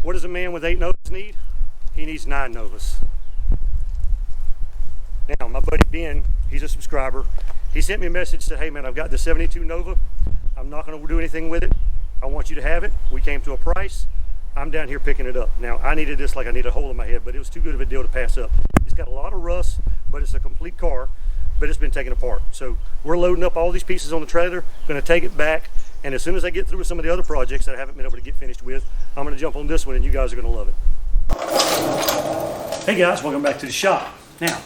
What does a man with 8 Novas need? He needs 9 Novas. Now, my buddy Ben, he's a subscriber. He sent me a message, said, hey man, I've got the 72 Nova. I'm not gonna do anything with it. I want you to have it. We came to a price. I'm down here picking it up. Now, I needed this like I need a hole in my head, but it was too good of a deal to pass up. It's got a lot of rust, but it's a complete car, but it's been taken apart. So we're loading up all these pieces on the trailer, gonna take it back, and as soon as I get through with some of the other projects that I haven't been able to get finished with, I'm gonna jump on this one and you guys are gonna love it. Hey guys, welcome back to the shop. Now,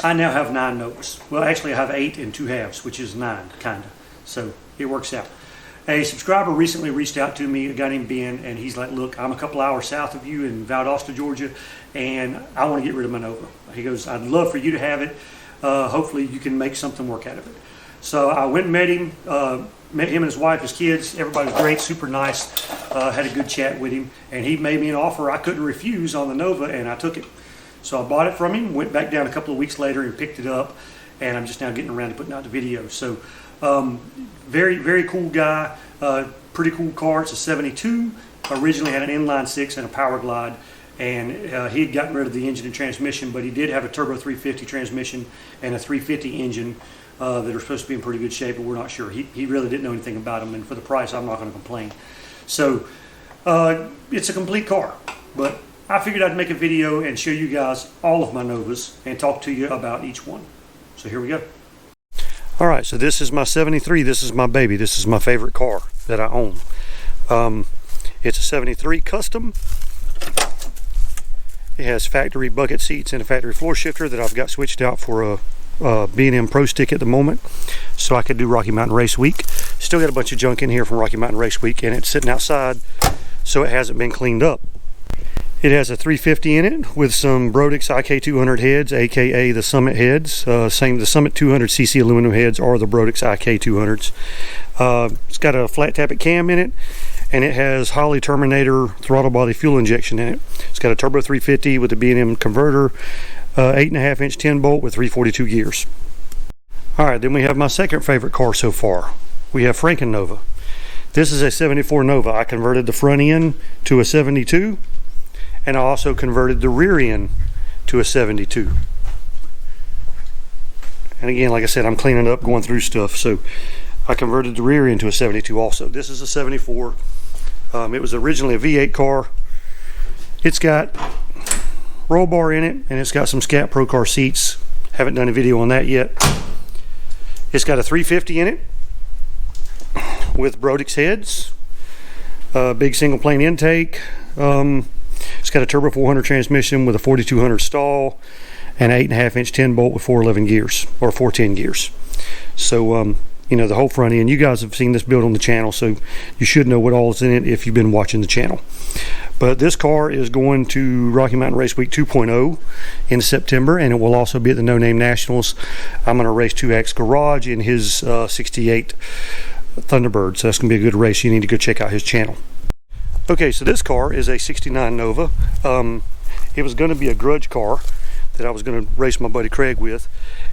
I now have 9 Novas. Well, actually I have 8 and 2 halves, which is 9, kinda. So it works out. A subscriber recently reached out to me, a guy named Ben, and he's like, look, I'm a couple hours south of you in Valdosta, Georgia, and I want to get rid of my Nova. He goes, I'd love for you to have it. Hopefully you can make something work out of it. So I went and met him and his wife, his kids. Everybody was great, super nice. Had a good chat with him, and he made me an offer I couldn't refuse on the Nova, and I took it. So I bought it from him, went back down a couple of weeks later and picked it up, and I'm just now getting around to putting out the video. So very, very cool guy, pretty cool car. It's a 72, originally had an inline 6 and a power glide, and he had gotten rid of the engine and transmission, but he did have a turbo 350 transmission and a 350 engine that are supposed to be in pretty good shape, but we're not sure. He really didn't know anything about them, and for the price, I'm not going to complain. So it's a complete car, but I figured I'd make a video and show you guys all of my Novas and talk to you about each one. So here we go. All right, so this is my 73. This is my baby. This is my favorite car that I own. It's a 73 custom. It has factory bucket seats and a factory floor shifter that I've got switched out for a B&M Pro Stick at the moment, so I could do Rocky Mountain Race Week. Still got a bunch of junk in here from Rocky Mountain Race Week, and it's sitting outside, so it hasn't been cleaned up. It has a 350 in it with some Brodix IK200 heads, aka the Summit heads. The Summit 200cc aluminum heads are the Brodix IK200s. It's got a flat tappet cam in it, and it has Holley Terminator throttle body fuel injection in it. It's got a turbo 350 with a B&M converter, 8.5 inch 10 bolt with 342 gears. All right, then we have my second favorite car so far. We have Franken Nova. This is a 74 Nova. I converted the front end to a 72. And I also converted the rear end to a 72. And again, like I said, I'm cleaning up, going through stuff, so I converted the rear end to a 72 also. This is a 74. It was originally a V8 car. It's got roll bar in it, and it's got some Scat Pro Car seats. Haven't done a video on that yet. It's got a 350 in it with Brodix heads, big single plane intake. It's got a turbo 400 transmission with a 4200 stall and 8.5 inch 10 bolt with 411 gears, or 410 gears. So you know, the whole front end, you guys have seen this build on the channel, so you should know what all is in it if you've been watching the channel. But this car is going to Rocky Mountain Race Week 2.0 in September, and it will also be at the No Name Nationals. I'm going to race 2X Garage in his 68 Thunderbird, so that's going to be a good race. You need to go check out his channel. Okay, so this car is a 69 Nova. It was going to be a grudge car that I was going to race my buddy Craig with,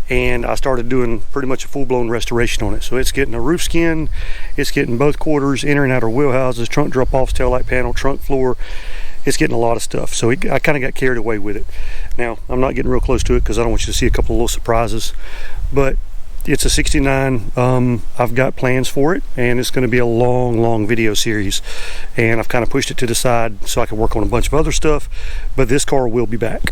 and I started doing pretty much a full-blown restoration on it. So it's getting a roof skin, it's getting both quarters, inner and outer wheel houses, trunk drop-offs, taillight panel, trunk floor. It's getting a lot of stuff, so I kind of got carried away with it. Now, I'm not getting real close to it because I don't want you to see a couple of little surprises, but it's a 69. I've got plans for it, and it's going to be a long video series, and I've kind of pushed it to the side so I can work on a bunch of other stuff, but this car will be back.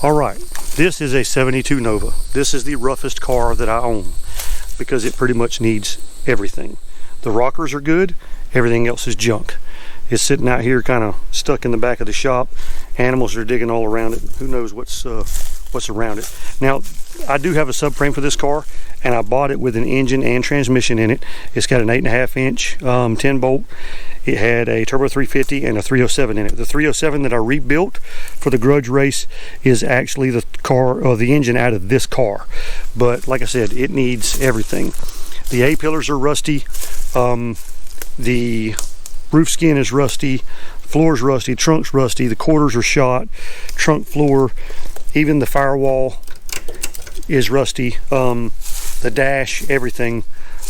All right, this is a 72 Nova. This is the roughest car that I own because it pretty much needs everything. The rockers are good, everything else is junk. It's sitting out here kind of stuck in the back of the shop. Animals are digging all around it. Who knows what's around it. Now, I do have a subframe for this car, and I bought it with an engine and transmission in it. It's got an 8.5 inch 10 bolt. It had a turbo 350 and a 307 in it. The 307 that I rebuilt for the grudge race is actually the car, or the engine out of this car. But like I said, it needs everything. The A pillars are rusty. The roof skin is rusty. Floor's rusty. Trunk's rusty. The quarters are shot. Trunk floor. Even the firewall is rusty. The dash, everything.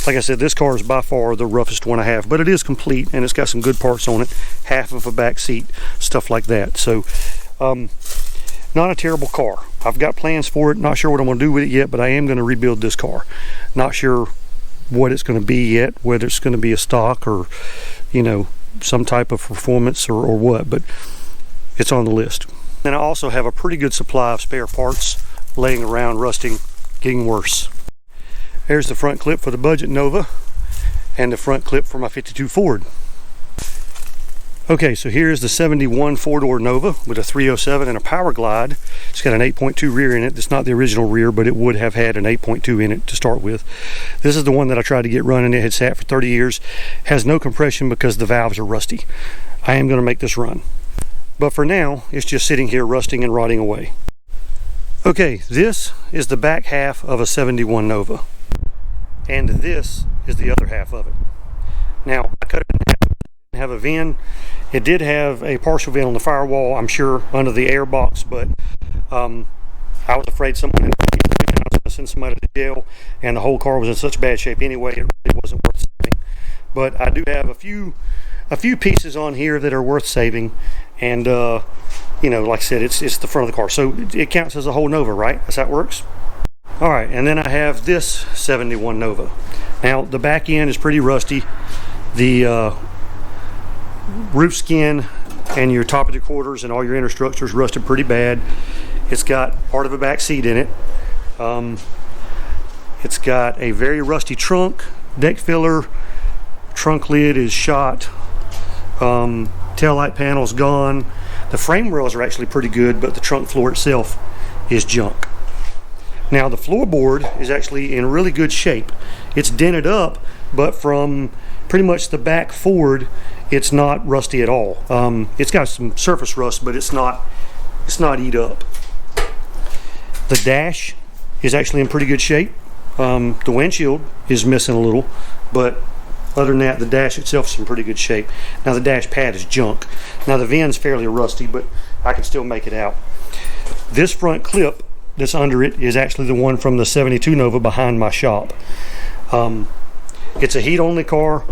like I said, this car is by far the roughest one I have, but it is complete and it's got some good parts on it, half of a back seat, stuff like that. So not a terrible car. I've got plans for it, not sure what I'm going to do with it yet, but I am going to rebuild this car. Not sure what it's going to be yet, whether it's going to be a stock or, you know, some type of performance or what, but it's on the list. And I also have a pretty good supply of spare parts laying around, rusting, getting worse. There's the front clip for the budget Nova and the front clip for my 52 Ford. Okay, so here's the 71 four-door Nova with a 307 and a power glide. It's got an 8.2 rear in it. It's not the original rear, but it would have had an 8.2 in it to start with. This is the one that I tried to get running. It had sat for 30 years. Has no compression because the valves are rusty. I am going to make this run. But for now, it's just sitting here rusting and rotting away. Okay, this is the back half of a 71 Nova. And this is the other half of it. Now, I cut it in half. It didn't have a VIN. It did have a partial VIN on the firewall, I'm sure, under the air box, but I was afraid someone was going to send somebody to jail, and the whole car was in such bad shape anyway, it really wasn't worth saving. But I do have a few pieces on here that are worth saving, and you know, like I said, it's the front of the car, so it counts as a whole Nova, right? That's how it works. All right, and then I have this 71 Nova. Now the back end is pretty rusty. The roof skin and your top of the quarters and all your inner structures rusted pretty bad. It's got part of a back seat in it. It's got a very rusty trunk, deck filler, trunk lid is shot, tail light panel's gone. The frame rails are actually pretty good, but the trunk floor itself is junk. Now the floorboard is actually in really good shape. It's dented up, but from pretty much the back forward, it's not rusty at all. It's got some surface rust, but it's not eat up. The dash is actually in pretty good shape. The windshield is missing a little, but other than that, the dash itself is in pretty good shape. Now the dash pad is junk. Now the VIN's fairly rusty, but I can still make it out. This front clip that's under it is actually the one from the 72 Nova behind my shop. It's a heat-only car.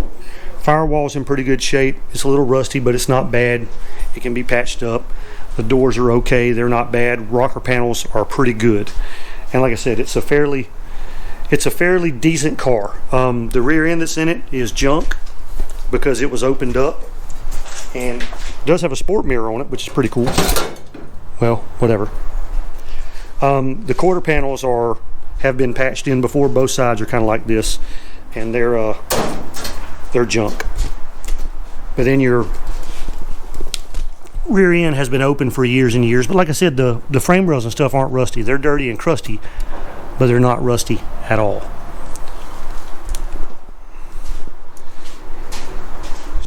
Firewall's in pretty good shape. It's a little rusty, but it's not bad. It can be patched up. The doors are okay. They're not bad. Rocker panels are pretty good. And like I said, it's a fairly decent car. The rear end that's in it is junk because it was opened up, and it does have a sport mirror on it, which is pretty cool. Well, whatever. The quarter panels have been patched in before. Both sides are kind of like this, and they're junk. But then your rear end has been open for years and years. But like I said, the frame rails and stuff aren't rusty. They're dirty and crusty, but they're not rusty at all.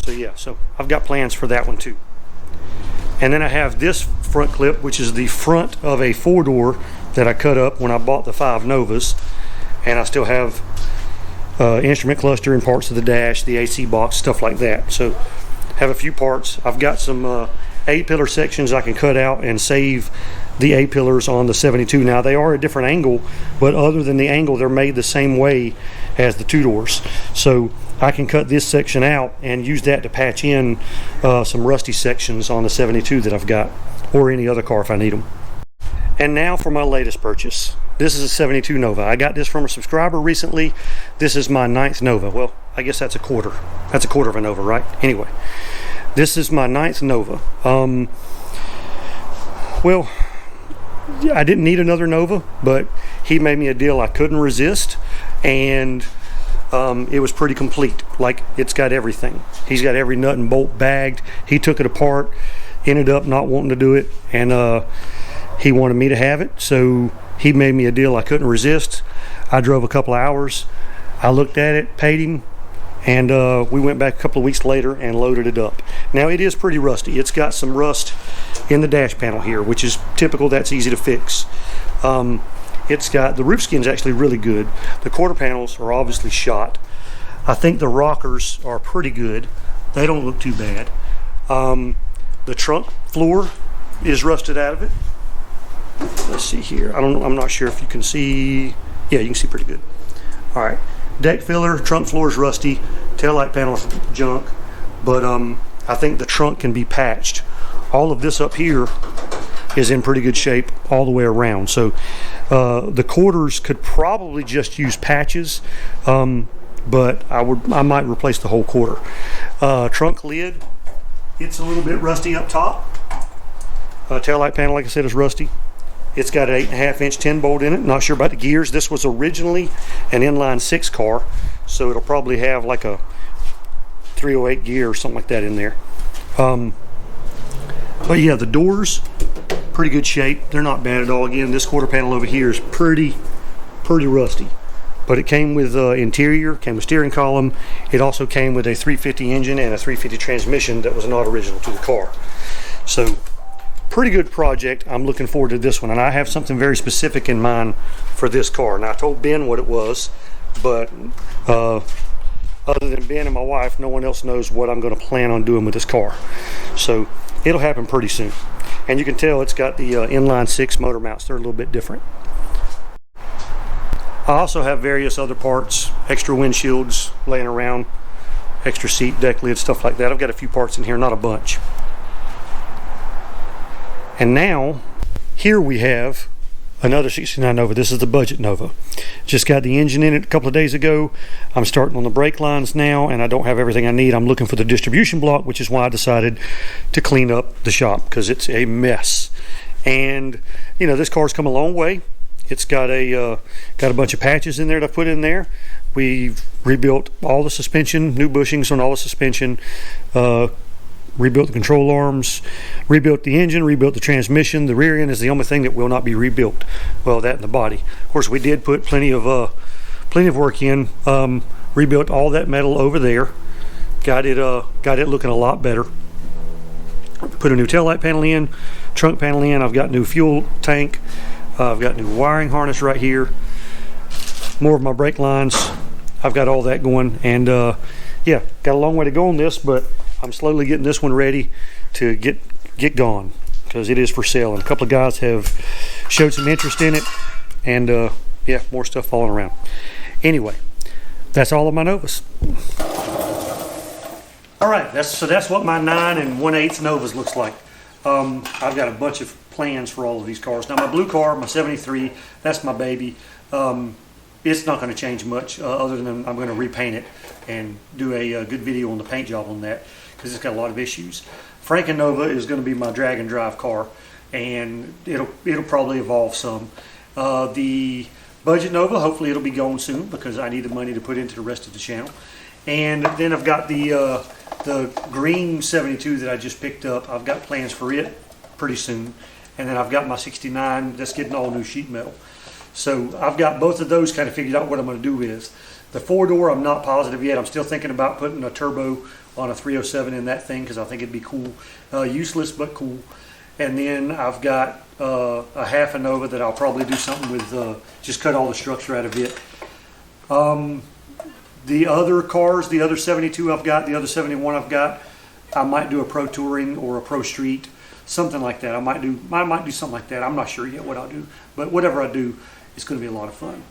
So yeah, so I've got plans for that one too. And then I have this front clip, which is the front of a four-door that I cut up when I bought the 5 Novas, and I still have instrument cluster and parts of the dash, the AC box, stuff like that. So have a few parts. I've got some A-pillar sections I can cut out and save the A-pillars on the 72. Now they are a different angle, but other than the angle, they're made the same way as the 2-doors. So I can cut this section out and use that to patch in some rusty sections on the 72 that I've got, or any other car if I need them. And now for my latest purchase. This is a 72 Nova. I got this from a subscriber recently. This is my 9th Nova. Well, I guess that's a quarter. That's a quarter of a Nova, right? Anyway, this is my 9th Nova. Well, I didn't need another Nova, but he made me a deal I couldn't resist, and it was pretty complete. Like, it's got everything. He's got every nut and bolt bagged. He took it apart, ended up not wanting to do it, and he wanted me to have it, so he made me a deal I couldn't resist. I drove a couple of hours. I looked at it, paid him, and we went back a couple of weeks later and loaded it up. Now it is pretty rusty. It's got some rust in the dash panel here, which is typical. That's easy to fix. It's got, the roof skin's actually really good. The quarter panels are obviously shot. I think the rockers are pretty good. They don't look too bad. The trunk floor is rusted out of it. Let's see here. I'm not sure if you can see. Yeah, you can see pretty good. All right. deck filler, trunk floor is rusty, taillight panel's junk, but I think the trunk can be patched. All of this up here is in pretty good shape all the way around. So the quarters could probably just use patches, but I might replace the whole quarter. Trunk lid, it's a little bit rusty up top. Taillight panel, like I said, is rusty. It's got an 8.5 inch 10 bolt in it. Not sure about the gears. This was originally an inline 6 car, so it'll probably have like a 308 gear or something like that in there. But yeah, the doors, pretty good shape. They're not bad at all. Again, this quarter panel over here is pretty rusty. But it came with interior, came with steering column. It also came with a 350 engine and a 350 transmission that was not original to the car. So pretty good project. I'm looking forward to this one, and I have something very specific in mind for this car. Now, I told Ben what it was, but other than Ben and my wife, no one else knows what I'm going to plan on doing with this car. So it'll happen pretty soon. And you can tell it's got the inline 6 motor mounts. They're a little bit different. I also have various other parts, extra windshields laying around, extra seat, deck lid, stuff like that. I've got a few parts in here, not a bunch. And now, here we have another 69 Nova. This is the budget Nova. Just got the engine in it a couple of days ago. I'm starting on the brake lines now, and I don't have everything I need. I'm looking for the distribution block, which is why I decided to clean up the shop, because it's a mess. And you know, this car's come a long way. It's got a bunch of patches in there that I put in there. We've rebuilt all the suspension, new bushings on all the suspension, rebuilt the control arms, rebuilt the engine, rebuilt the transmission. The rear end is the only thing that will not be rebuilt. Well, that and the body. Of course, we did put plenty of work in. Rebuilt all that metal over there. Got it looking a lot better. Put a new taillight panel in, trunk panel in. I've got new fuel tank. I've got new wiring harness right here. More of my brake lines. I've got all that going, and yeah, got a long way to go on this, but I'm slowly getting this one ready to get gone, because it is for sale, and a couple of guys have showed some interest in it, and yeah, more stuff falling around. Anyway, that's all of my Novas. All right, that's what my 9 1/8 Novas looks like. I've got a bunch of plans for all of these cars. Now, my blue car, my 73, that's my baby. It's not going to change much other than I'm going to repaint it and do a good video on the paint job on that, because it's got a lot of issues. Franken Nova is going to be my drag and drive car, and it'll probably evolve some. The budget Nova, hopefully it'll be going soon, because I need the money to put into the rest of the channel. And then I've got the green 72 that I just picked up. I've got plans for it pretty soon. And then I've got my 69 that's getting all new sheet metal. So I've got both of those kind of figured out what I'm going to do with. The 4-door, I'm not positive yet. I'm still thinking about putting a turbo on a 307 in that thing, because I think it'd be cool. Useless, but cool. And then I've got a half a Nova that I'll probably do something with, just cut all the structure out of it. The other cars, the other 72 I've got, the other 71 I've got, I might do a Pro Touring or a Pro Street, something like that. I might do something like that. I'm not sure yet what I'll do, but whatever I do, it's going to be a lot of fun.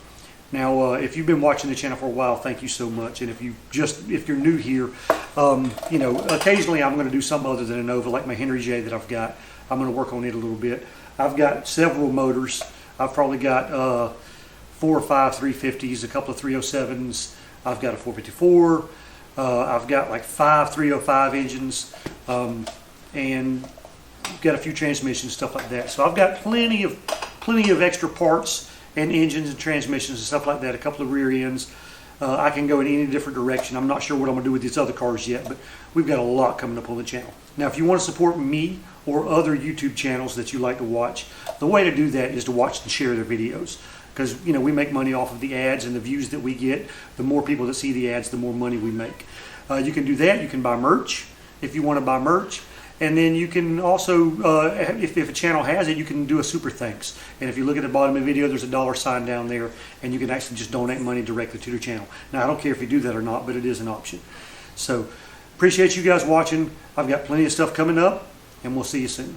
Now, if you've been watching the channel for a while, thank you so much. And if you're new here, you know, occasionally I'm going to do something other than a Nova, like my Henry J that I've got. I'm going to work on it a little bit. I've got several motors. I've probably got 4 or 5 350s, a couple of 307s. I've got a 454. I've got like 5 305 engines, and got a few transmissions, stuff like that. So I've got plenty of extra parts and engines and transmissions and stuff like that. A couple of rear ends. I can go in any different direction. I'm not sure what I'm going to do with these other cars yet, but we've got a lot coming up on the channel. Now, if you want to support me or other YouTube channels that you like to watch, the way to do that is to watch and share their videos. Because, you know, we make money off of the ads and the views that we get. The more people that see the ads, the more money we make. You can do that. You can buy merch if you want to buy merch. And then you can also, if a channel has it, you can do a super thanks. And if you look at the bottom of the video, there's a $ down there, and you can actually just donate money directly to the channel. Now, I don't care if you do that or not, but it is an option. So, appreciate you guys watching. I've got plenty of stuff coming up, and we'll see you soon.